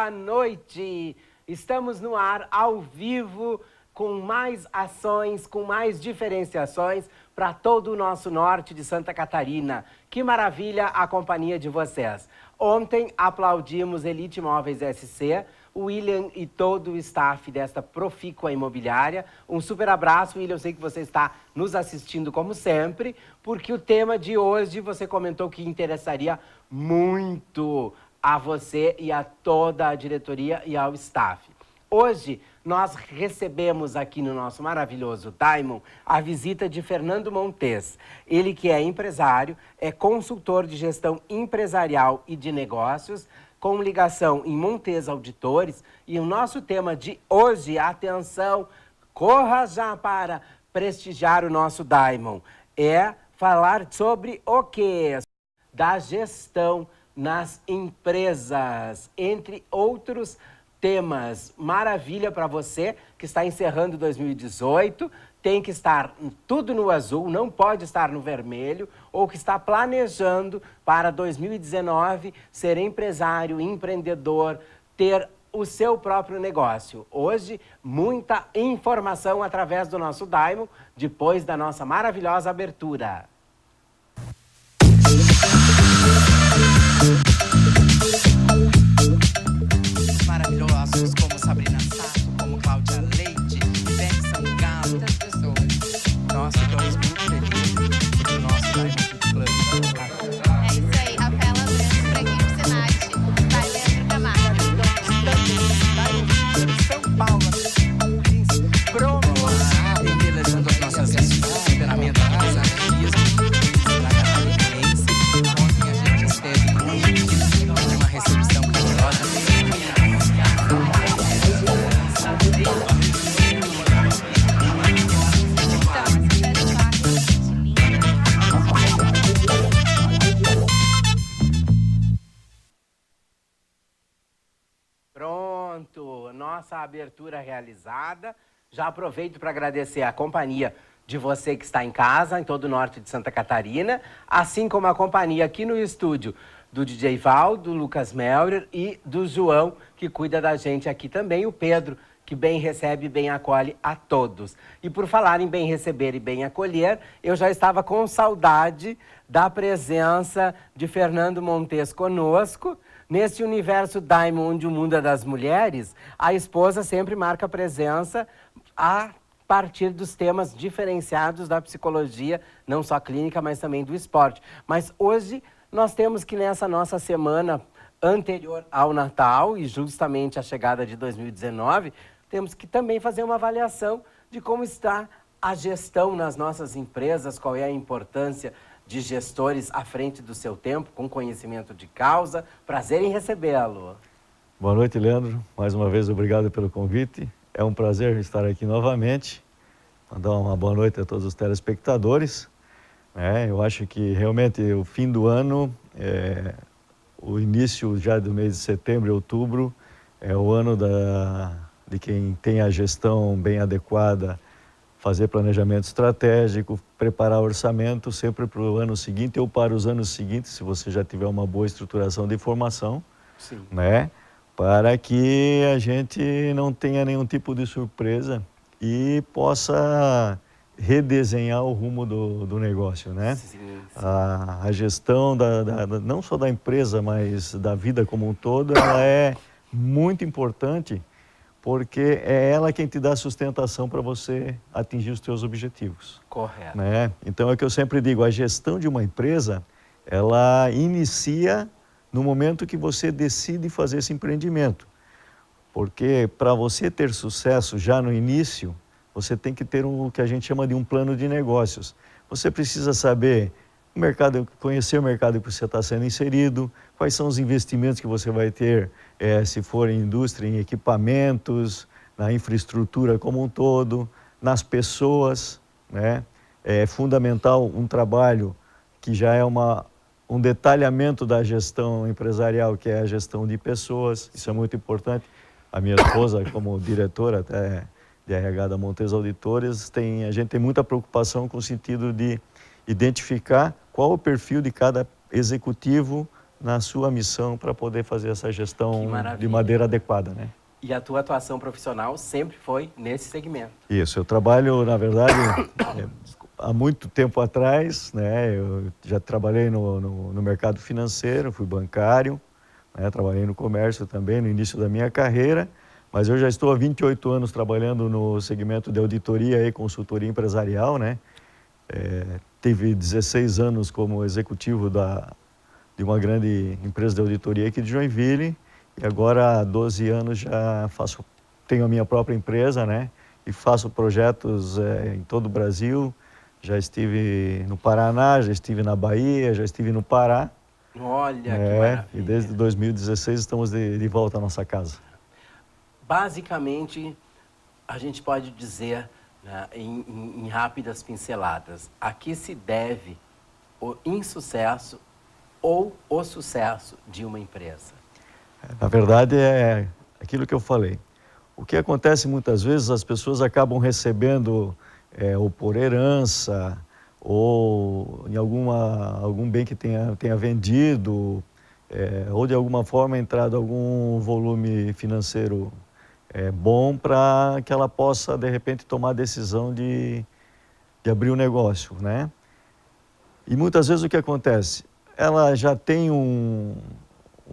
boa noite! Estamos no ar, ao vivo, com mais ações, com mais diferenciações para todo o nosso norte de Santa Catarina. Que maravilha a companhia de vocês! Ontem aplaudimos Elite Móveis SC, o William e todo o staff desta profícua imobiliária. Um super abraço, William, eu sei que você está nos assistindo como sempre, porque o tema de hoje você comentou que interessaria muito a você e a toda a diretoria e ao staff. Hoje, nós recebemos aqui no nosso maravilhoso Diamond a visita de Fernando Montes. Ele que é empresário, é consultor de gestão empresarial e de negócios, com ligação em Montes Auditores. E o nosso tema de hoje, atenção, corra já para prestigiar o nosso Diamond, é falar sobre o quê? Da gestão nas empresas, entre outros temas. Maravilha para você que está encerrando 2018, tem que estar tudo no azul, não pode estar no vermelho, ou que está planejando para 2019 ser empresário, empreendedor, ter o seu próprio negócio. Hoje, muita informação através do nosso Diamond, depois da nossa maravilhosa abertura. Maravilhosos como Sabrina Sato, como Cláudia Leite, Benção Galo, muitas pessoas. Nós ficamos muito felizes porque o nosso Diamond Club É isso aí, Rafaela Branco, Franguinho Senati, vai Leandro Camargo. Diamond São Paulo, pronto, embelezando as nossas ações, temperamento de desafios, na catarinense. Ontem a gente esteve muito, uma recepção calorosa. Pronto, nossa abertura realizada. Já aproveito para agradecer a companhia de você que está em casa, em todo o norte de Santa Catarina, assim como a companhia aqui no estúdio do DJ Val, do Lucas Melrer e do João, que cuida da gente aqui também, o Pedro, que bem recebe e bem acolhe a todos. E por falar em bem receber e bem acolher, eu já estava com saudade da presença de Fernando Montes conosco. Nesse universo Diamond, onde o mundo é das mulheres, a esposa sempre marca presença a partir dos temas diferenciados da psicologia, não só clínica, mas também do esporte. Mas hoje nós temos que nessa nossa semana anterior ao Natal e justamente a chegada de 2019, temos que também fazer uma avaliação de como está a gestão nas nossas empresas, qual é a importância de gestores à frente do seu tempo, com conhecimento de causa. Prazer em recebê-lo. Boa noite, Leandro. Mais uma vez, obrigado pelo convite. É um prazer estar aqui novamente. Mandar uma boa noite a todos os telespectadores. Eu acho que realmente o fim do ano, o início já do mês de setembro e outubro, é o ano de quem tem a gestão bem adequada, fazer planejamento estratégico, preparar orçamento sempre para o ano seguinte ou para os anos seguintes, se você já tiver uma boa estruturação de informação, Sim. Para que a gente não tenha nenhum tipo de surpresa e possa redesenhar o rumo do negócio, né? Sim, sim. A gestão não só da empresa, mas da vida como um todo, ela é muito importante, porque é ela quem te dá sustentação para você atingir os teus objetivos. Correto. Então é o que eu sempre digo, a gestão de uma empresa, ela inicia no momento que você decide fazer esse empreendimento. Porque para você ter sucesso já no início, você tem que ter o que a gente chama de um plano de negócios. Você precisa saber o mercado, conhecer o mercado que você está sendo inserido, quais são os investimentos que você vai ter, se for em indústria, em equipamentos, na infraestrutura como um todo, nas pessoas, né? É fundamental um trabalho que já é um detalhamento da gestão empresarial, que é a gestão de pessoas. Isso é muito importante. A minha esposa, como diretora até de RH da Montes Auditores, a gente tem muita preocupação com o sentido de identificar qual o perfil de cada executivo na sua missão para poder fazer essa gestão de maravilha. maneira adequada, né? E a tua atuação profissional sempre foi nesse segmento. Isso, eu trabalho, na verdade, há muito tempo atrás, né? Eu já trabalhei no mercado financeiro, fui bancário, né? Trabalhei no comércio também no início da minha carreira, mas eu já estou há 28 anos trabalhando no segmento de auditoria e consultoria empresarial, né? Tive 16 anos como executivo de uma grande empresa de auditoria aqui de Joinville, e agora há 12 anos já tenho a minha própria empresa, né? E faço projetos em todo o Brasil. Já estive no Paraná, já estive na Bahia, já estive no Pará. Olha, que maravilha. E desde 2016 estamos de volta à nossa casa. Basicamente, a gente pode dizer, né, em rápidas pinceladas, a que se deve o insucesso ou o sucesso de uma empresa? Na verdade, é aquilo que eu falei. O que acontece muitas vezes, as pessoas acabam recebendo ou por herança, ou em algum bem que tenha vendido, ou de alguma forma entrado algum volume financeiro bom para que ela possa, de repente, tomar a decisão de abrir um negócio, né? E muitas vezes o que acontece? Ela já tem um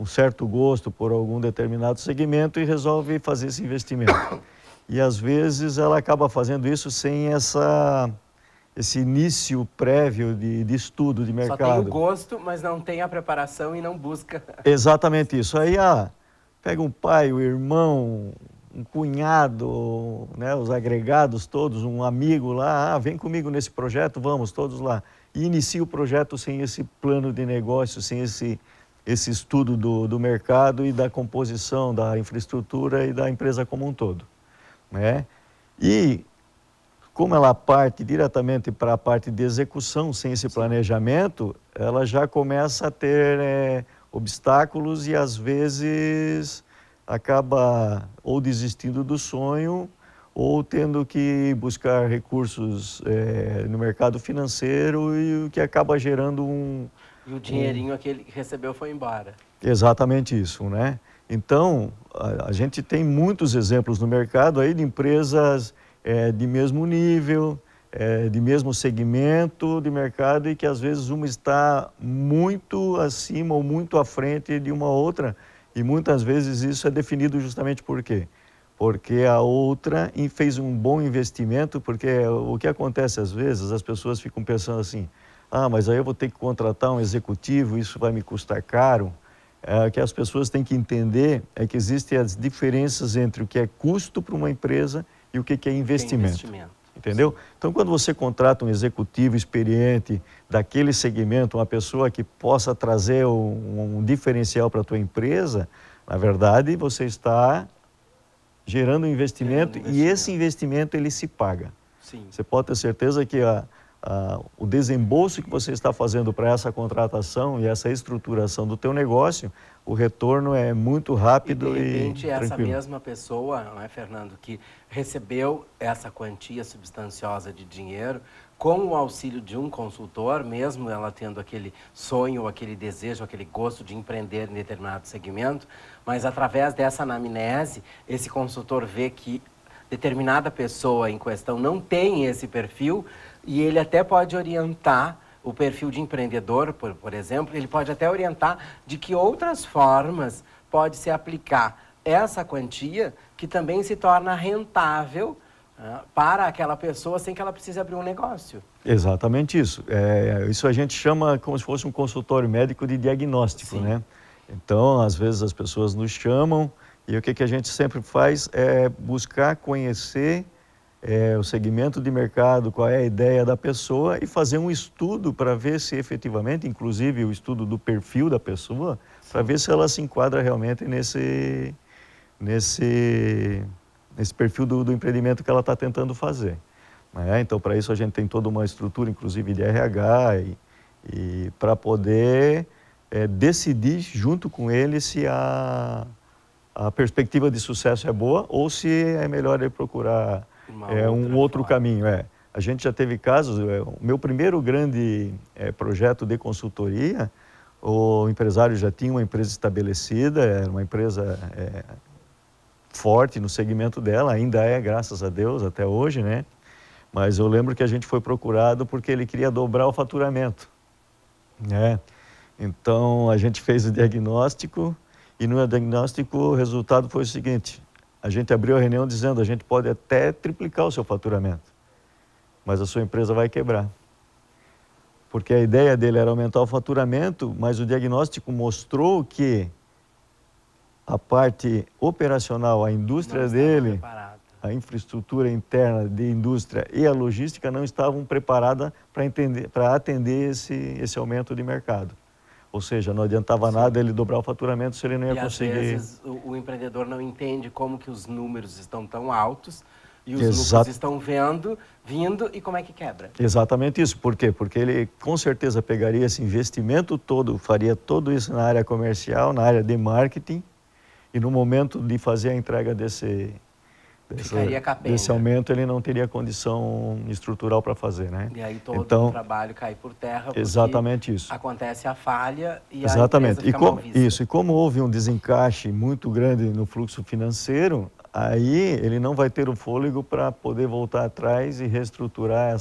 certo gosto por algum determinado segmento e resolve fazer esse investimento. E às vezes ela acaba fazendo isso sem esse início prévio de estudo de mercado. Só tem o gosto, mas não tem a preparação e não busca. Exatamente isso. Aí pega um pai, um irmão, um cunhado, né, os agregados todos, um amigo lá, vem comigo nesse projeto, vamos todos lá. E inicia o projeto sem esse plano de negócio, sem esse estudo do mercado e da composição da infraestrutura e da empresa como um todo, né? E como ela parte diretamente para a parte de execução, sem esse planejamento, ela já começa a ter obstáculos e às vezes acaba ou desistindo do sonho ou tendo que buscar recursos no mercado financeiro, e o que acaba gerando E o dinheirinho que ele recebeu foi embora. Exatamente isso, né? Então, a gente tem muitos exemplos no mercado aí de empresas de mesmo nível, de mesmo segmento de mercado, e que às vezes uma está muito acima ou muito à frente de uma outra, e muitas vezes isso é definido justamente por quê? Porque a outra fez um bom investimento, porque o que acontece às vezes, as pessoas ficam pensando assim, mas aí eu vou ter que contratar um executivo, isso vai me custar caro. O que as pessoas têm que entender é que existem as diferenças entre o que é custo para uma empresa e o que é investimento. Entendeu? Então, quando você contrata um executivo experiente daquele segmento, uma pessoa que possa trazer um diferencial para a tua empresa, na verdade, você está gerando um investimento, e esse investimento ele se paga. Sim. Você pode ter certeza que o desembolso que você está fazendo para essa contratação e essa estruturação do teu negócio, o retorno é muito rápido e de repente essa tranquilo. mesma pessoa, não é, Fernando, que recebeu essa quantia substanciosa de dinheiro com o auxílio de um consultor, mesmo ela tendo aquele sonho, aquele desejo, aquele gosto de empreender em determinado segmento, mas através dessa anamnese, esse consultor vê que determinada pessoa em questão não tem esse perfil, e ele até pode orientar o perfil de empreendedor, por exemplo, ele pode até orientar de que outras formas pode se aplicar essa quantia, que também se torna rentável para aquela pessoa sem que ela precise abrir um negócio. Exatamente isso. Isso a gente chama como se fosse um consultório médico de diagnóstico, né? Então, às vezes as pessoas nos chamam e o que a gente sempre faz é buscar conhecer o segmento de mercado, qual é a ideia da pessoa, e fazer um estudo para ver se efetivamente, inclusive o estudo do perfil da pessoa, para ver se ela se enquadra realmente nesse perfil do empreendimento que ela está tentando fazer. Então, para isso a gente tem toda uma estrutura, inclusive de RH, e para poder decidir junto com ele se a perspectiva de sucesso é boa ou se é melhor ele procurar um outro caminho. A gente já teve casos, o meu primeiro grande projeto de consultoria, o empresário já tinha uma empresa estabelecida, era uma empresa forte no segmento dela, ainda é, graças a Deus, até hoje, né? Mas eu lembro que a gente foi procurado porque ele queria dobrar o faturamento, né? Então, a gente fez o diagnóstico e no diagnóstico o resultado foi o seguinte: a gente abriu a reunião dizendo, a gente pode até triplicar o seu faturamento, mas a sua empresa vai quebrar. Porque a ideia dele era aumentar o faturamento, mas o diagnóstico mostrou que a parte operacional, a indústria dele, a infraestrutura interna de indústria e a logística não estavam preparadas para atender esse aumento de mercado. Ou seja, não adiantava nada ele dobrar o faturamento se ele não ia conseguir. Às vezes o empreendedor não entende como que os números estão tão altos e os lucros estão vindo e como é que quebra. Exatamente isso. Por quê? Porque ele com certeza pegaria esse investimento todo, faria tudo isso na área comercial, na área de marketing, e no momento de fazer a entrega desse aumento, ele não teria condição estrutural para fazer, né? E aí todo o trabalho cai por terra, porque exatamente isso. Acontece a falha e exatamente. a empresa fica mal vista. Isso, e como houve um desencaixe muito grande no fluxo financeiro, aí ele não vai ter o fôlego para poder voltar atrás e reestruturar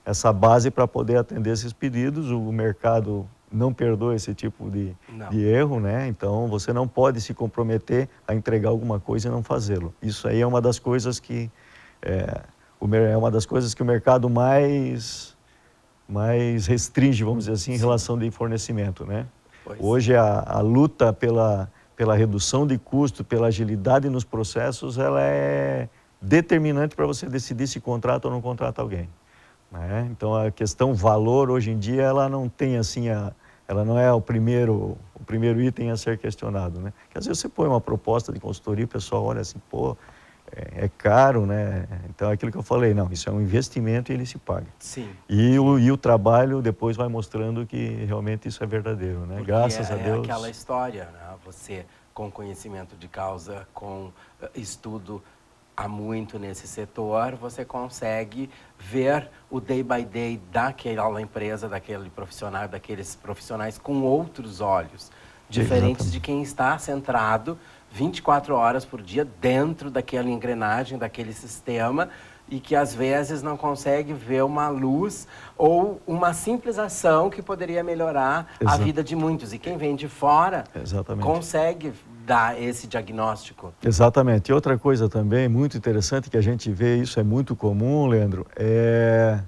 essa base para poder atender esses pedidos. O mercado não perdoa esse tipo de erro, né? Então, você não pode se comprometer a entregar alguma coisa e não fazê-lo. Isso aí é uma das coisas que o mercado mais restringe, vamos dizer assim, em relação de fornecimento, né? Hoje a luta pela redução de custo, pela agilidade nos processos, ela é determinante para você decidir se contrata ou não contrata alguém, né? Então, a questão valor, hoje em dia, ela não tem assim, ela não é o primeiro item a ser questionado, né? Porque às vezes você põe uma proposta de consultoria e o pessoal olha assim, pô, é caro, né? Então, é aquilo que eu falei, não, isso é um investimento e ele se paga. Sim. E o trabalho depois vai mostrando que realmente isso é verdadeiro, né? Porque graças a Deus. É aquela história, né? Você, com conhecimento de causa, com estudo há muito nesse setor, você consegue ver o day by day daquela empresa, daquele profissional, daqueles profissionais com outros olhos, diferentes de quem está centrado 24 horas por dia dentro daquela engrenagem, daquele sistema, e que às vezes não consegue ver uma luz ou uma simples ação que poderia melhorar a vida de muitos. E quem vem de fora consegue dar esse diagnóstico. Exatamente. E outra coisa também muito interessante que a gente vê, isso é muito comum, Leandro, é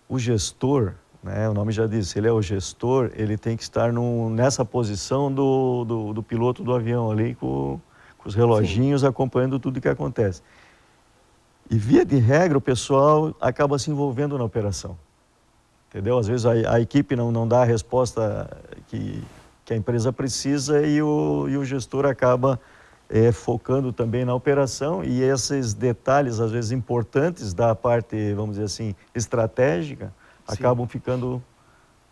o gestor, né? O nome já diz, ele é o gestor, ele tem que estar nessa posição do piloto do avião ali, com os reloginhos acompanhando tudo que acontece. E via de regra o pessoal acaba se envolvendo na operação, entendeu? Às vezes a equipe não dá a resposta que a empresa precisa e o gestor acaba focando também na operação, e esses detalhes, às vezes importantes da parte, vamos dizer assim, estratégica, acabam ficando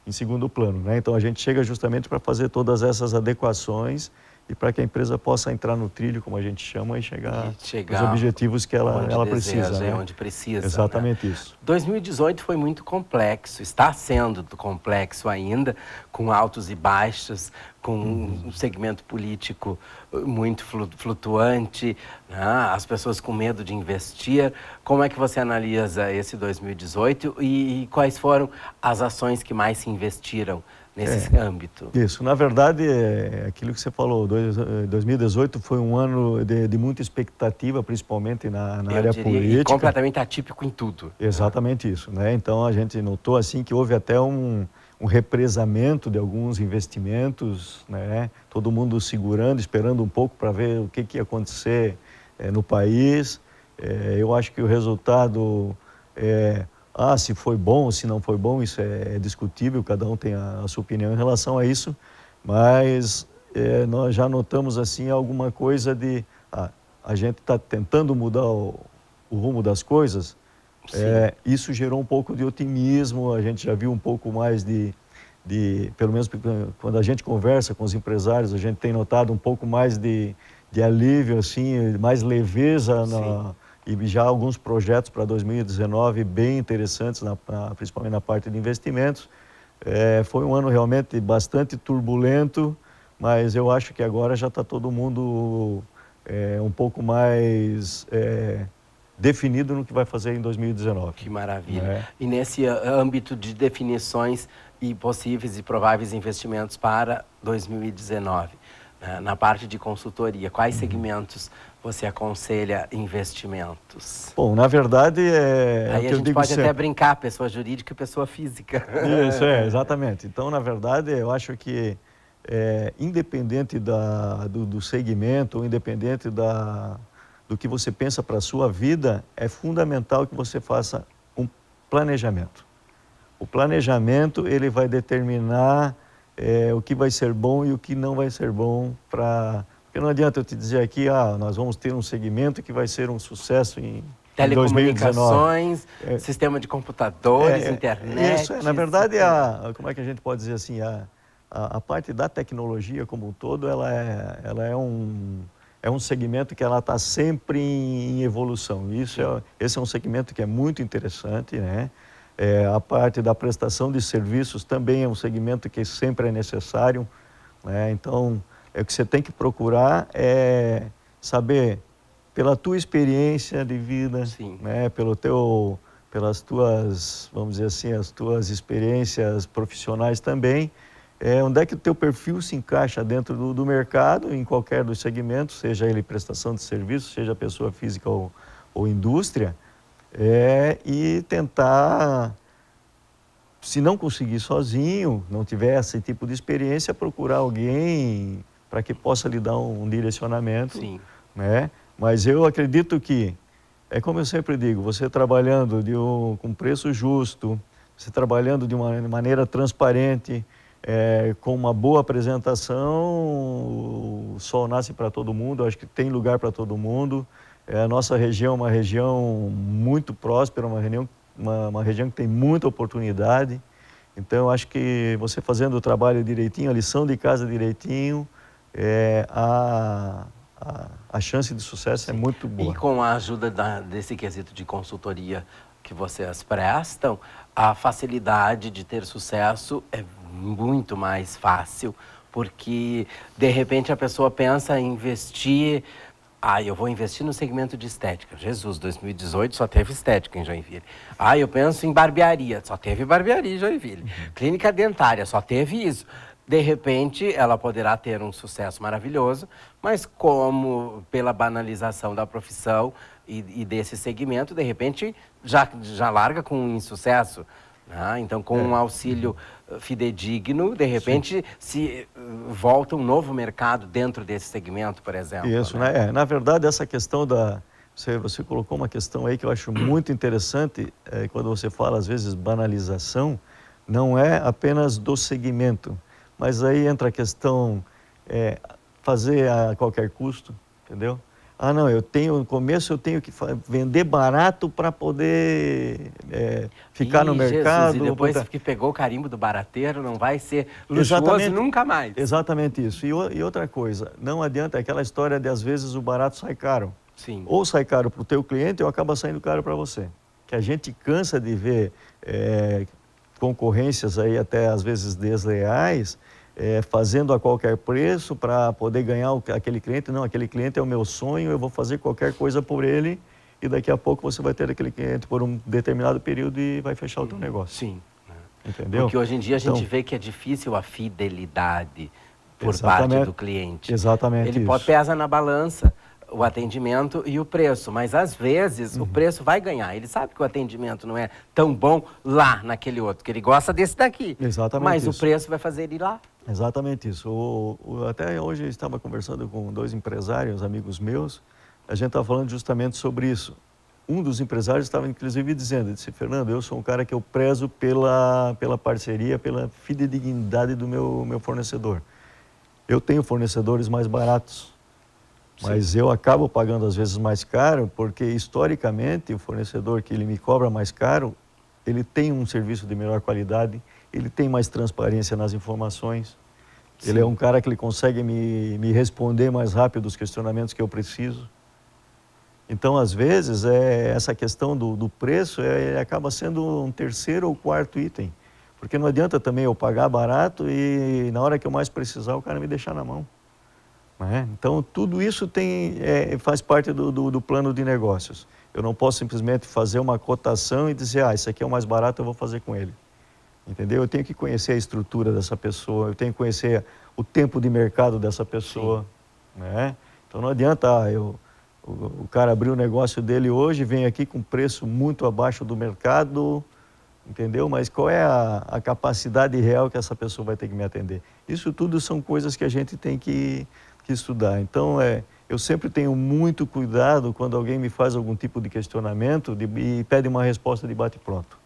em segundo plano, né? Então a gente chega justamente para fazer todas essas adequações e para que a empresa possa entrar no trilho, como a gente chama, e chegar aos objetivos que ela precisa, né? Onde precisa. Exatamente, né? Isso. 2018 foi muito complexo, está sendo complexo ainda, com altos e baixos, com um segmento político muito flutuante, né? As pessoas com medo de investir. Como é que você analisa esse 2018 e quais foram as ações que mais se investiram nesse âmbito? Isso, na verdade, aquilo que você falou, 2018 foi um ano de muita expectativa, principalmente na área política. Completamente atípico em tudo. Exatamente isso, né? Então a gente notou assim que houve até um represamento de alguns investimentos, né? Todo mundo segurando, esperando um pouco para ver o que ia acontecer no país. Eu acho que o resultado se foi bom ou se não foi bom, isso é discutível, cada um tem a sua opinião em relação a isso, mas nós já notamos assim alguma coisa de a gente está tentando mudar o rumo das coisas. Isso gerou um pouco de otimismo, a gente já viu um pouco mais pelo menos quando a gente conversa com os empresários, a gente tem notado um pouco mais de alívio, assim, mais leveza e já alguns projetos para 2019 bem interessantes, principalmente na parte de investimentos. Foi um ano realmente bastante turbulento, mas eu acho que agora já está todo mundo um pouco mais definido no que vai fazer em 2019. Que maravilha. E nesse âmbito de definições e possíveis e prováveis investimentos para 2019, né, na parte de consultoria, quais segmentos você aconselha investimentos? Bom, na verdade Aí a gente pode até brincar, pessoa jurídica e pessoa física. Isso, exatamente. Então, na verdade, eu acho que independente do segmento, ou independente do que você pensa para a sua vida, é fundamental que você faça um planejamento. O planejamento, ele vai determinar o que vai ser bom e o que não vai ser bom para... Porque não adianta eu te dizer aqui, nós vamos ter um segmento que vai ser um sucesso em 2019. Telecomunicações, sistema de computadores, internet. Isso, na verdade, como é que a gente pode dizer assim, a parte da tecnologia como um todo, ela é um segmento que ela está sempre em evolução. Esse é um segmento que é muito interessante, né? A parte da prestação de serviços também é um segmento que sempre é necessário, né? Então, o que você tem que procurar é saber, pela tua experiência de vida, né? Pelas tuas, vamos dizer assim, as tuas experiências profissionais também, onde é que o teu perfil se encaixa dentro do mercado, em qualquer dos segmentos, seja ele prestação de serviço, seja pessoa física ou indústria, e tentar, se não conseguir sozinho, não tiver esse tipo de experiência, procurar alguém para que possa lhe dar um direcionamento. Sim. Né? Mas eu acredito que, como eu sempre digo, você trabalhando com preço justo, você trabalhando de uma maneira transparente, com uma boa apresentação, o sol nasce para todo mundo, acho que tem lugar para todo mundo. A nossa região é uma região muito próspera, uma região que tem muita oportunidade. Então, eu acho que você fazendo o trabalho direitinho, a lição de casa direitinho, a chance de sucesso é muito boa. E com a ajuda desse quesito de consultoria que vocês prestam, a facilidade de ter sucesso é muito mais fácil, porque de repente a pessoa pensa em investir, eu vou investir no segmento de estética. Jesus, 2018 só teve estética em Joinville. Eu penso em barbearia, só teve barbearia em Joinville. Clínica dentária, só teve isso. De repente, ela poderá ter um sucesso maravilhoso, mas como pela banalização da profissão e desse segmento, de repente, já larga com um insucesso. Então, com um auxílio fidedigno, de repente, se volta um novo mercado dentro desse segmento, por exemplo. Isso, né? Na verdade, essa questão você colocou uma questão aí que eu acho muito interessante, quando você fala, às vezes, banalização, não é apenas do segmento, mas aí entra a questão, fazer a qualquer custo, entendeu? Não, no começo eu tenho que vender barato para poder ficar no mercado. Jesus, e depois que pegou o carimbo do barateiro, não vai ser luxuoso nunca mais. Exatamente isso. E outra coisa, não adianta aquela história de às vezes o barato sai caro. Sim. Ou sai caro para o teu cliente ou acaba saindo caro para você. Que a gente cansa de ver concorrências aí até às vezes desleais, fazendo a qualquer preço para poder ganhar aquele cliente. Não, aquele cliente é o meu sonho, eu vou fazer qualquer coisa por ele e daqui a pouco você vai ter aquele cliente por um determinado período e vai fechar o teu negócio. Sim. Entendeu? Porque hoje em dia a gente vê que é difícil a fidelidade por parte do cliente. Exatamente Ele isso. pesa na balança o atendimento e o preço, mas às vezes o preço vai ganhar. Ele sabe que o atendimento não é tão bom lá naquele outro, que ele gosta desse daqui. Exatamente mas isso. O preço vai fazer ele ir lá. Exatamente isso. Até hoje eu estava conversando com 2 empresários, amigos meus, a gente estava falando justamente sobre isso. Um dos empresários estava inclusive disse, Fernando, eu sou um cara que eu prezo pela parceria, pela fidedignidade do meu fornecedor. Eu tenho fornecedores mais baratos, mas eu acabo pagando às vezes mais caro, porque historicamente o fornecedor que ele me cobra mais caro, ele tem um serviço de melhor qualidade, ele tem mais transparência nas informações, ele é um cara que ele consegue me responder mais rápido os questionamentos que eu preciso. Então, às vezes, essa questão do preço acaba sendo um terceiro ou quarto item, Porque não adianta também eu pagar barato e na hora que eu mais precisar o cara me deixar na mão. Né? Então, tudo isso faz parte do plano de negócios. Eu não posso simplesmente fazer uma cotação e dizer, isso aqui é o mais barato, eu vou fazer com ele. Entendeu? Eu tenho que conhecer a estrutura dessa pessoa, eu tenho que conhecer o tempo de mercado dessa pessoa. Né? Então, não adianta o cara abrir o negócio dele hoje, vem aqui com preço muito abaixo do mercado, entendeu? Mas qual é a capacidade real que essa pessoa vai ter que me atender? Isso tudo são coisas que a gente tem que estudar. Então, eu sempre tenho muito cuidado quando alguém me faz algum tipo de questionamento e pede uma resposta de bate-pronto.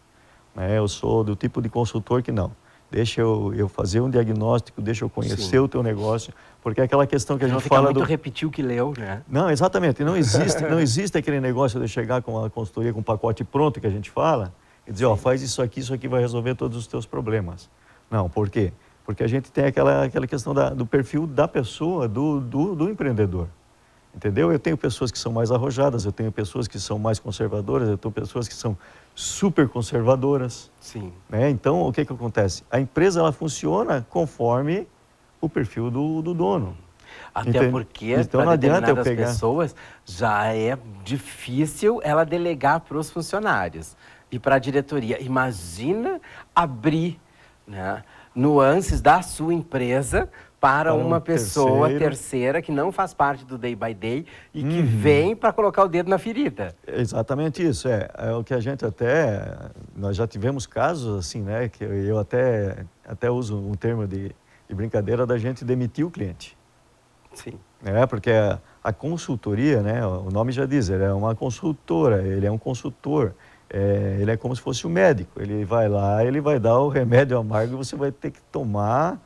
Eu sou do tipo de consultor que não. Deixa eu fazer um diagnóstico, deixa eu conhecer o teu negócio, porque é aquela questão que a gente fala muito repetir o que leu, né? Não, exatamente. Não existe aquele negócio de chegar com a consultoria com um pacote pronto que a gente fala e dizer, faz isso aqui vai resolver todos os teus problemas. Não, por quê? Porque a gente tem aquela questão do perfil da pessoa, do empreendedor. Entendeu? Eu tenho pessoas que são mais arrojadas, eu tenho pessoas que são mais conservadoras, eu tenho pessoas que são super conservadoras. Sim. Né? Então, o que acontece? A empresa, ela funciona conforme o perfil do dono. Até porque, então, para determinadas pessoas, já é difícil ela delegar para os funcionários e para a diretoria. Imagina abrir, né, nuances da sua empresa para uma pessoa terceira que não faz parte do day by day e que vem para colocar o dedo na ferida. Exatamente isso. É o que a gente nós já tivemos casos assim, né, que eu até uso um termo de brincadeira da gente demitir o cliente. Sim. Porque a consultoria, né, o nome já diz, ele é uma consultora, ele é um consultor. Ele é como se fosse um médico. Ele vai lá, ele vai dar o remédio amargo e você vai ter que tomar,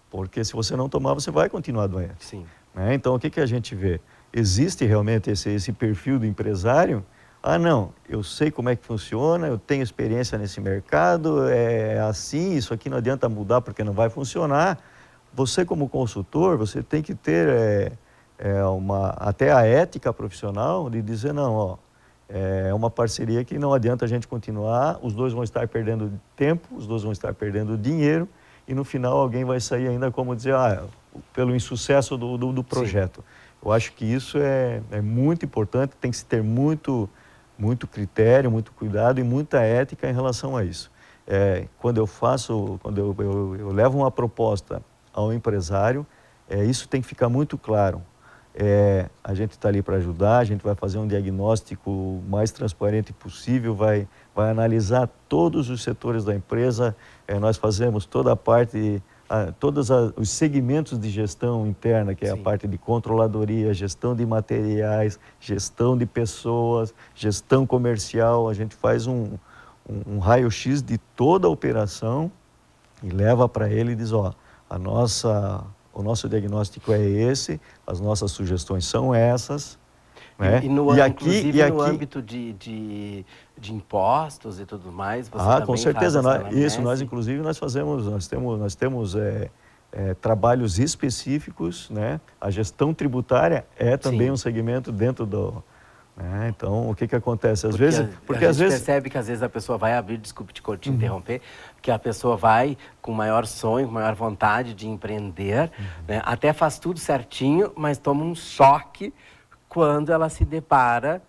porque se você não tomar, você vai continuar doente. Sim. Então, o que a gente vê? Existe realmente esse perfil do empresário? Não, eu sei como é que funciona, eu tenho experiência nesse mercado, é assim, isso aqui não adianta mudar porque não vai funcionar. Você, como consultor, você tem que ter até a ética profissional de dizer, não, é uma parceria que não adianta a gente continuar, os dois vão estar perdendo tempo, os dois vão estar perdendo dinheiro, e no final alguém vai sair ainda como dizer, pelo insucesso do projeto. Sim. Eu acho que isso é muito importante, tem que se ter muito critério, muito cuidado e muita ética em relação a isso. Quando eu levo uma proposta ao empresário, isso tem que ficar muito claro. A gente está ali para ajudar, a gente vai fazer um diagnóstico o mais transparente possível, vai analisar todos os setores da empresa, nós fazemos toda a parte, todos os segmentos de gestão interna, que é a parte de controladoria, gestão de materiais, gestão de pessoas, gestão comercial, a gente faz um raio-x de toda a operação e leva para ele e diz, o nosso diagnóstico é esse, as nossas sugestões são essas. Né? Inclusive no âmbito de impostos e tudo mais, você também com certeza. nós temos trabalhos específicos, né? A gestão tributária é também um segmento dentro do... Então, o que acontece? Às vezes percebe que às vezes a pessoa vai abrir, desculpe te interromper, que a pessoa vai com maior sonho, com maior vontade de empreender, né? Até faz tudo certinho, mas toma um choque quando ela se depara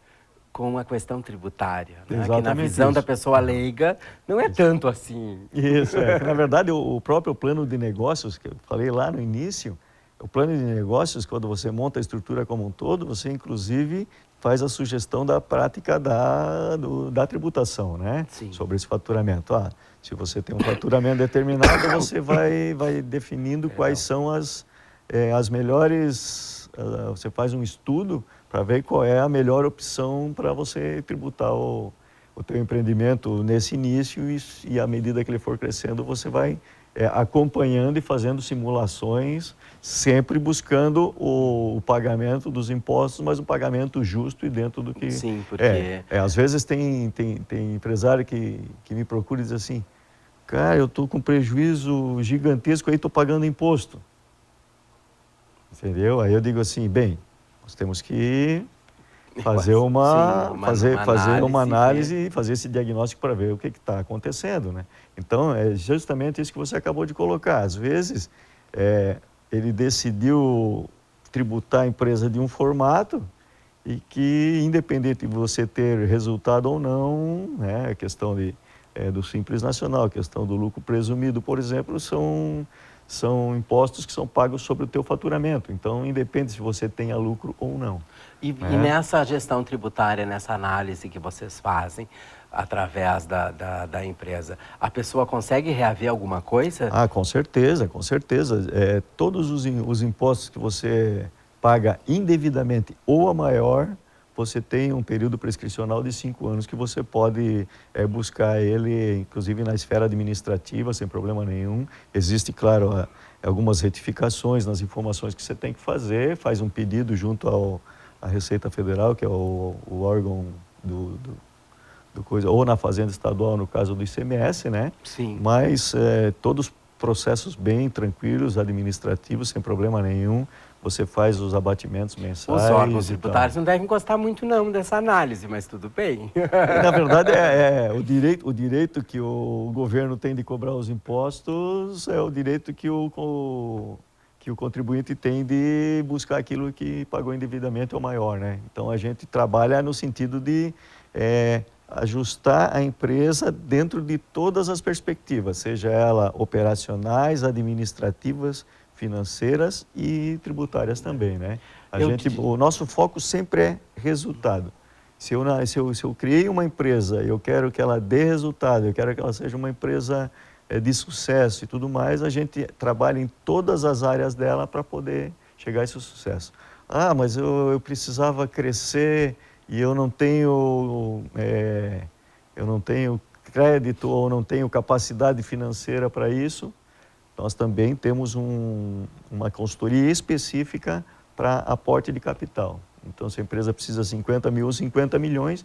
com a questão tributária, né? Que na visão da pessoa leiga não é tanto assim. Isso, que, na verdade o próprio plano de negócios, que eu falei lá no início, o plano de negócios, quando você monta a estrutura como um todo, você inclusive faz a sugestão da prática da tributação, né? Sim. Sobre esse faturamento. Se você tem um faturamento determinado, você vai definindo quais são as melhores... Você faz um estudo para ver qual é a melhor opção para você tributar o teu empreendimento nesse início e à medida que ele for crescendo, você vai acompanhando e fazendo simulações, sempre buscando o pagamento dos impostos, mas um pagamento justo e dentro do que... Sim, porque... às vezes tem empresário que me procura e diz assim, cara, eu estou com prejuízo gigantesco, aí estou pagando imposto. Entendeu? Aí eu digo assim, bem, nós temos que fazer Sim, fazer uma análise ver. e fazer esse diagnóstico para ver o que está acontecendo, né? Então, é justamente isso que você acabou de colocar. Às vezes, ele decidiu tributar a empresa de um formato e que, independente de você ter resultado ou não, né, a questão do Simples Nacional, a questão do lucro presumido, por exemplo, são impostos que são pagos sobre o teu faturamento. Então, independe se você tenha lucro ou não. E né? nessa gestão tributária, nessa análise que vocês fazem através da empresa, a pessoa consegue reaver alguma coisa? Ah, com certeza, com certeza. Todos os impostos que você paga indevidamente ou a maior, você tem um período prescricional de 5 anos que você pode buscar ele, inclusive na esfera administrativa, sem problema nenhum. Existe, claro, algumas retificações nas informações que você tem que fazer, faz um pedido junto à Receita Federal, que é o órgão do coisa, ou na Fazenda Estadual, no caso do ICMS, né? Sim. Mas todos processos bem tranquilos, administrativos, sem problema nenhum. Você faz os abatimentos mensais. Os órgãos tributários não devem gostar muito não dessa análise, mas tudo bem. Na verdade, o direito que o governo tem de cobrar os impostos é o direito que o contribuinte tem de buscar aquilo que pagou indevidamente ou maior, né? Então, a gente trabalha no sentido de ajustar a empresa dentro de todas as perspectivas, seja ela operacionais, administrativas, financeiras e tributárias também, né? O nosso foco sempre é resultado. Se eu criei uma empresa, eu quero que ela dê resultado, eu quero que ela seja uma empresa de sucesso e tudo mais, a gente trabalha em todas as áreas dela para poder chegar a esse sucesso. Ah, mas eu precisava crescer e eu não tenho crédito ou não tenho capacidade financeira para isso. Nós também temos uma consultoria específica para aporte de capital. Então, se a empresa precisa 50 mil ou 50 milhões,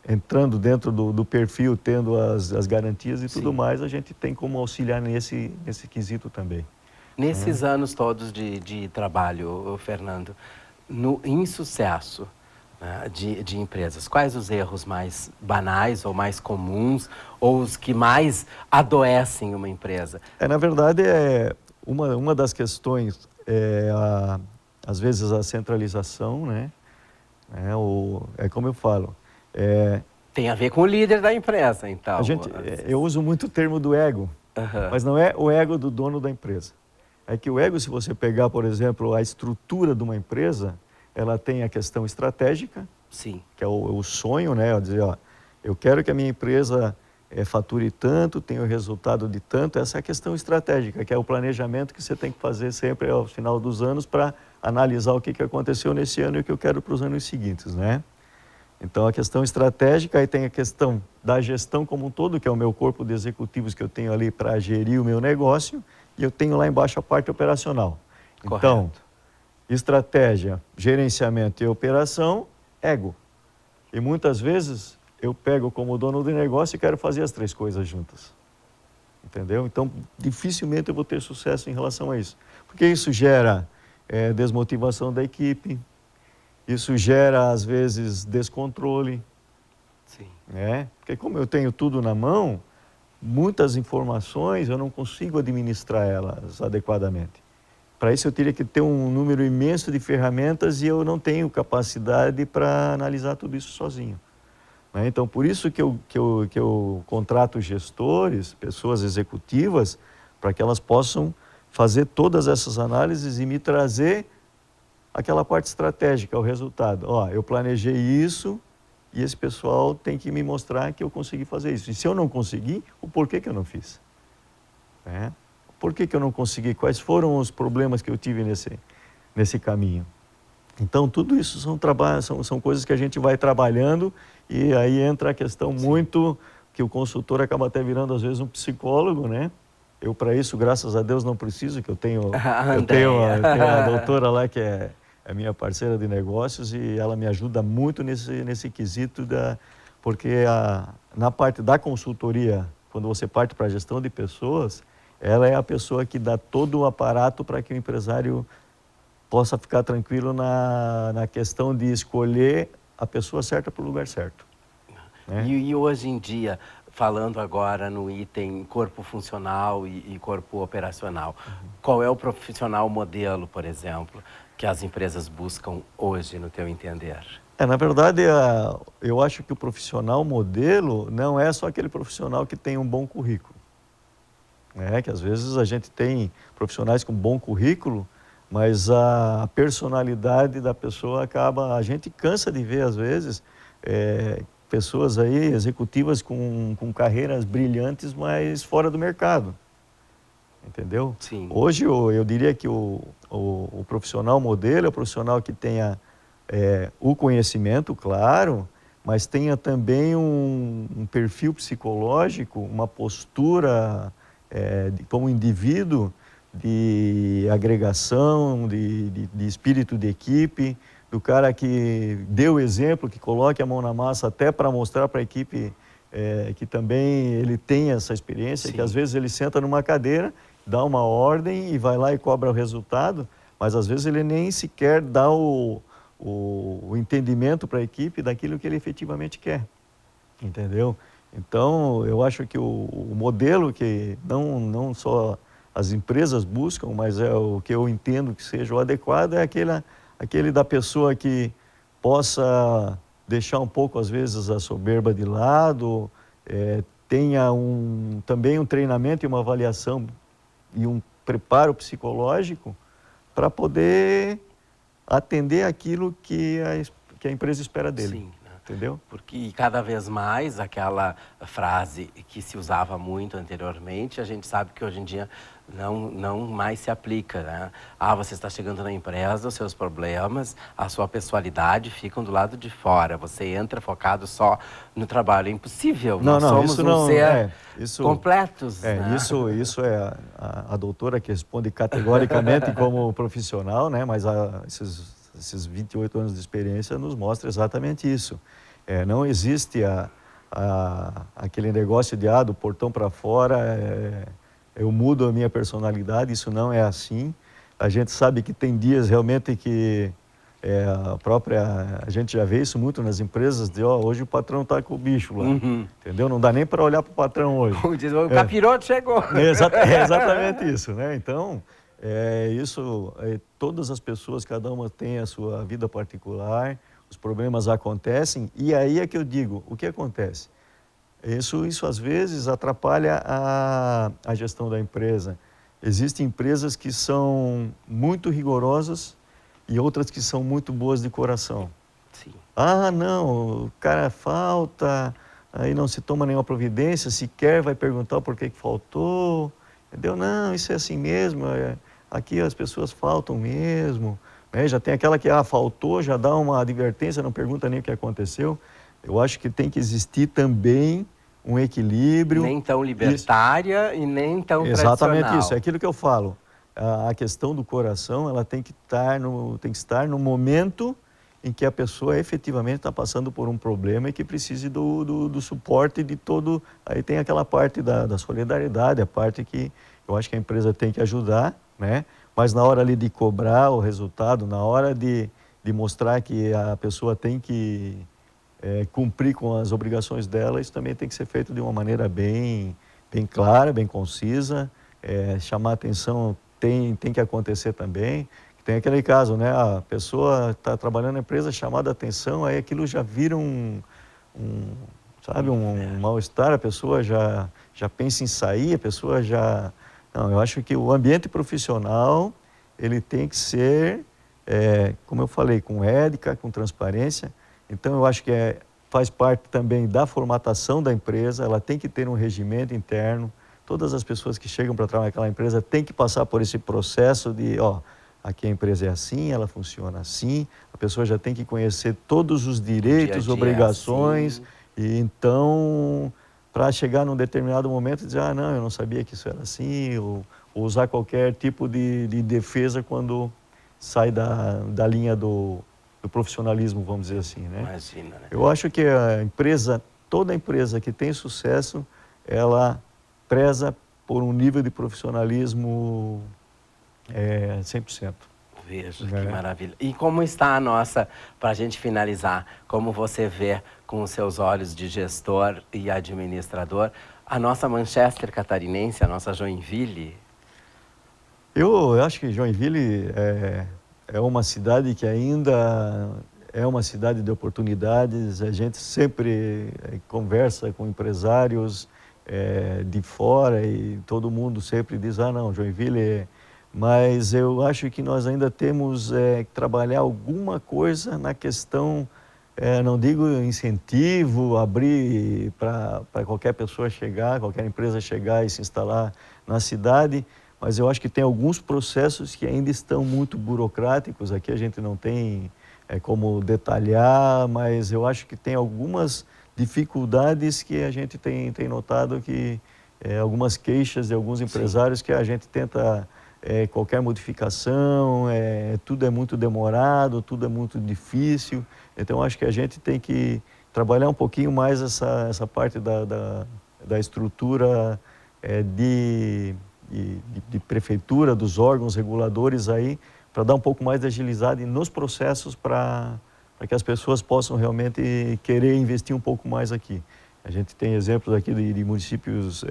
entrando dentro do perfil, tendo as garantias e tudo mais, a gente tem como auxiliar nesse quesito também. Nesses anos todos de trabalho, Fernando, no insucesso, né, de empresas, quais os erros mais banais ou mais comuns ou os que mais adoecem uma empresa? Na verdade, uma das questões às vezes a centralização, né? Como eu falo. Tem a ver com o líder da empresa, então. Eu uso muito o termo do ego, mas não é o ego do dono da empresa. É que o ego, se você pegar, por exemplo, a estrutura de uma empresa, ela tem a questão estratégica, sim, que é o sonho, né? Dizer, eu quero que a minha empresa fature tanto, tenha o resultado de tanto. Essa é a questão estratégica, que é o planejamento que você tem que fazer sempre ao final dos anos para analisar o que aconteceu nesse ano e o que eu quero para os anos seguintes, né? Então, a questão estratégica, aí tem a questão da gestão como um todo, que é o meu corpo de executivos que eu tenho ali para gerir o meu negócio, e eu tenho lá embaixo a parte operacional. Correto. Então, estratégia, gerenciamento e operação, ego. E muitas vezes eu pego como dono do negócio e quero fazer as 3 coisas juntas. Entendeu? Então, dificilmente eu vou ter sucesso em relação a isso. Porque isso gera desmotivação da equipe, isso gera, às vezes, descontrole. Sim. Né? Porque como eu tenho tudo na mão, muitas informações eu não consigo administrar elas adequadamente. Para isso eu teria que ter um número imenso de ferramentas e eu não tenho capacidade para analisar tudo isso sozinho. Né? Então, por isso que eu contrato gestores, pessoas executivas, para que elas possam fazer todas essas análises e me trazer aquela parte estratégica, o resultado. Eu planejei isso e esse pessoal tem que me mostrar que eu consegui fazer isso. E se eu não conseguir, o porquê que eu não fiz? Né? Por que eu não consegui? Quais foram os problemas que eu tive nesse caminho? Então, tudo isso são coisas que a gente vai trabalhando e aí entra a questão muito que o consultor acaba até virando, às vezes, um psicólogo, né? Eu, para isso, graças a Deus, não preciso, que eu tenho a doutora lá que é a minha parceira de negócios e ela me ajuda muito nesse quesito, porque na parte da consultoria, quando você parte para a gestão de pessoas, ela é a pessoa que dá todo o aparato para que o empresário possa ficar tranquilo na questão de escolher a pessoa certa para o lugar certo. Né? E hoje em dia, falando agora no item corpo funcional e corpo operacional, qual é o profissional modelo, por exemplo, que as empresas buscam hoje, no teu entender? Na verdade, eu acho que o profissional modelo não é só aquele profissional que tem um bom currículo. Que às vezes a gente tem profissionais com bom currículo, mas a personalidade da pessoa acaba... A gente cansa de ver, às vezes, pessoas aí, executivas com carreiras brilhantes, mas fora do mercado. Entendeu? Sim. Hoje eu diria que o profissional modelo é o profissional que tenha o conhecimento, claro, mas tenha também um perfil psicológico, uma postura como indivíduo de agregação, de espírito de equipe, do cara que dê o exemplo, que coloque a mão na massa até para mostrar para a equipe que também ele tem essa experiência, Sim. que às vezes ele senta numa cadeira, dá uma ordem e vai lá e cobra o resultado, mas às vezes ele nem sequer dá o entendimento para a equipe daquilo que ele efetivamente quer, entendeu? Então, eu acho que o modelo que não só as empresas buscam, mas é o que eu entendo que seja o adequado, é aquele da pessoa que possa deixar um pouco, às vezes, a soberba de lado, tenha também um treinamento e uma avaliação e um preparo psicológico para poder atender aquilo que a empresa espera dele. Sim, né? Entendeu? Porque cada vez mais aquela frase que se usava muito anteriormente, a gente sabe que hoje em dia não mais se aplica, né? Você está chegando na empresa, os seus problemas, a sua pessoalidade ficam do lado de fora. Você entra focado só no trabalho. É impossível. Nós somos ser completos. Né? Isso é a doutora que responde categoricamente como profissional, né? Mas esses 28 anos de experiência nos mostra exatamente isso. Não existe aquele negócio de do portão para fora, eu mudo a minha personalidade, isso não é assim. A gente sabe que tem dias realmente que a gente já vê isso muito nas empresas, hoje o patrão está com o bicho lá, entendeu? Não dá nem para olhar para o patrão hoje. Como diz, o capiroto chegou. É exatamente isso, né? Então, todas as pessoas, cada uma tem a sua vida particular, os problemas acontecem, e aí é que eu digo, o que acontece? Isso às vezes atrapalha a gestão da empresa. Existem empresas que são muito rigorosas e outras que são muito boas de coração. Sim. Não, o cara falta, aí não se toma nenhuma providência, sequer vai perguntar por que faltou, entendeu? Não, isso é assim mesmo, aqui as pessoas faltam mesmo, né? Já tem aquela que faltou, já dá uma advertência, não pergunta nem o que aconteceu. Eu acho que tem que existir também um equilíbrio. Nem tão libertária e nem tão exatamente tradicional. Isso, é aquilo que eu falo. A questão do coração, ela tem que estar no momento em que a pessoa efetivamente está passando por um problema e que precise do suporte de todo... Aí tem aquela parte da solidariedade, a parte que eu acho que a empresa tem que ajudar, né? Mas na hora ali de cobrar o resultado, na hora de mostrar que a pessoa tem que cumprir com as obrigações dela, isso também tem que ser feito de uma maneira bem clara, bem concisa. Chamar atenção tem que acontecer também. Tem aquele caso, né? A pessoa está trabalhando na empresa, chamada a atenção, aí aquilo já vira um mal-estar, a pessoa já pensa em sair, a pessoa já... Não, eu acho que o ambiente profissional, ele tem que ser, como eu falei, com ética, com transparência. Então, eu acho que faz parte também da formatação da empresa, ela tem que ter um regimento interno. Todas as pessoas que chegam para trabalhar naquela empresa têm que passar por esse processo de, aqui a empresa é assim, ela funciona assim, a pessoa já tem que conhecer todos os direitos, obrigações, e então, para chegar num determinado momento e dizer, não, eu não sabia que isso era assim, ou usar qualquer tipo de defesa quando sai da linha do profissionalismo, vamos dizer assim, né? Imagina, né? Eu acho que toda empresa que tem sucesso, ela preza por um nível de profissionalismo 100%. Veja, que maravilha. E como está a nossa, para a gente finalizar, como você vê com os seus olhos de gestor e administrador, a nossa Manchester catarinense, a nossa Joinville? Eu acho que Joinville é uma cidade que ainda é uma cidade de oportunidades. A gente sempre conversa com empresários de fora e todo mundo sempre diz, não, Joinville Mas eu acho que nós ainda temos que trabalhar alguma coisa na questão, não digo incentivo, abrir para qualquer pessoa chegar, qualquer empresa chegar e se instalar na cidade, mas eu acho que tem alguns processos que ainda estão muito burocráticos. Aqui a gente não tem como detalhar, mas eu acho que tem algumas dificuldades que a gente tem notado, que algumas queixas de alguns empresários. Sim. Que a gente tenta... qualquer modificação, tudo é muito demorado, tudo é muito difícil. Então, acho que a gente tem que trabalhar um pouquinho mais essa parte da estrutura de prefeitura, dos órgãos reguladores aí, para dar um pouco mais de agilidade nos processos para que as pessoas possam realmente querer investir um pouco mais aqui. A gente tem exemplos aqui de municípios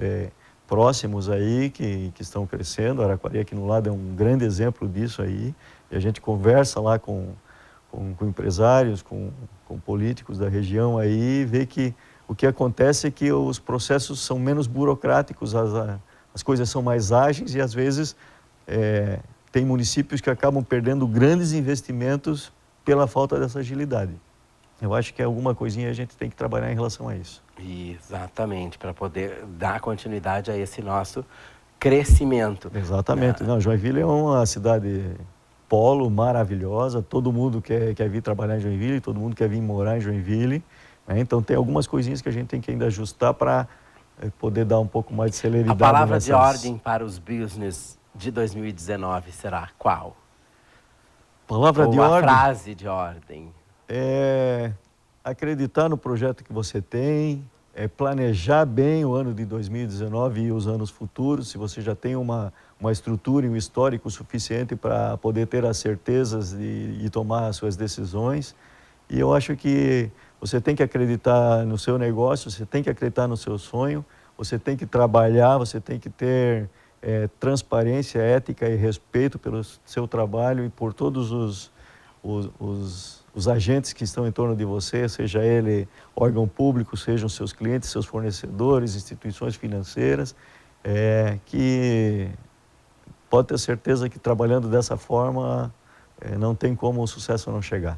próximos aí que estão crescendo. Araquari aqui no lado é um grande exemplo disso aí, e a gente conversa lá com empresários, com políticos da região aí, e vê que o que acontece é que os processos são menos burocráticos, as coisas são mais ágeis, e às vezes tem municípios que acabam perdendo grandes investimentos pela falta dessa agilidade. Eu acho que alguma coisinha a gente tem que trabalhar em relação a isso. Exatamente, para poder dar continuidade a esse nosso crescimento. Exatamente. Não, Joinville é uma cidade polo maravilhosa, todo mundo quer vir trabalhar em Joinville, todo mundo quer vir morar em Joinville, né? Então tem algumas coisinhas que a gente tem que ainda ajustar para poder dar um pouco mais de celeridade. A palavra de ordem para os business de 2019 será qual? Palavra de ordem? A frase de ordem. Acreditar no projeto que você tem, planejar bem o ano de 2019 e os anos futuros. Se você já tem uma estrutura e um histórico suficiente para poder ter as certezas de tomar as suas decisões. E eu acho que você tem que acreditar no seu negócio, você tem que acreditar no seu sonho, você tem que trabalhar, você tem que ter transparência, ética e respeito pelo seu trabalho e por todos os agentes que estão em torno de você, seja ele órgão público, sejam seus clientes, seus fornecedores, instituições financeiras, que pode ter certeza que trabalhando dessa forma não tem como o sucesso não chegar.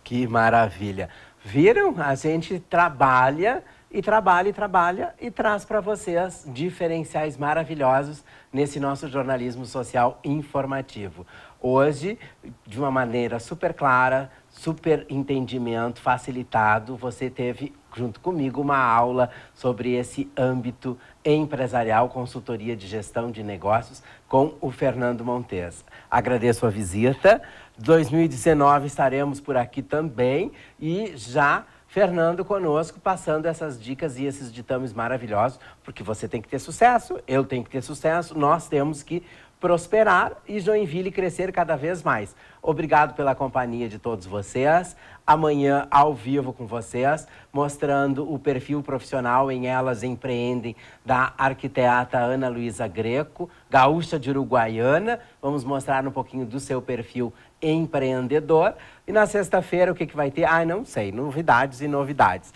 Que maravilha! Viram? A gente trabalha e trabalha e trabalha e traz para vocês diferenciais maravilhosos nesse nosso jornalismo social informativo. Hoje, de uma maneira super clara, super entendimento, facilitado, você teve, junto comigo, uma aula sobre esse âmbito empresarial, consultoria de gestão de negócios, com o Fernando Montes. Agradeço a visita. 2019 estaremos por aqui também e já Fernando conosco, passando essas dicas e esses ditames maravilhosos, porque você tem que ter sucesso, eu tenho que ter sucesso, nós temos que prosperar e Joinville crescer cada vez mais. Obrigado pela companhia de todos vocês. Amanhã, ao vivo com vocês, mostrando o perfil profissional em Elas Empreendem, da arquiteta Ana Luísa Greco, gaúcha de Uruguaiana. Vamos mostrar um pouquinho do seu perfil empreendedor. E na sexta-feira, o que vai ter? Não sei, novidades e novidades.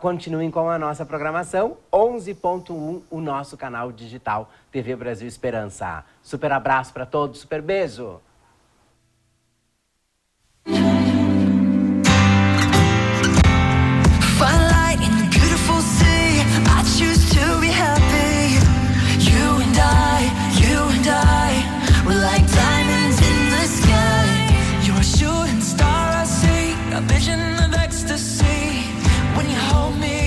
Continuem com a nossa programação, 11.1, o nosso canal digital TV Brasil Esperança. Super abraço para todos, super beijo! Vision of ecstasy when you hold me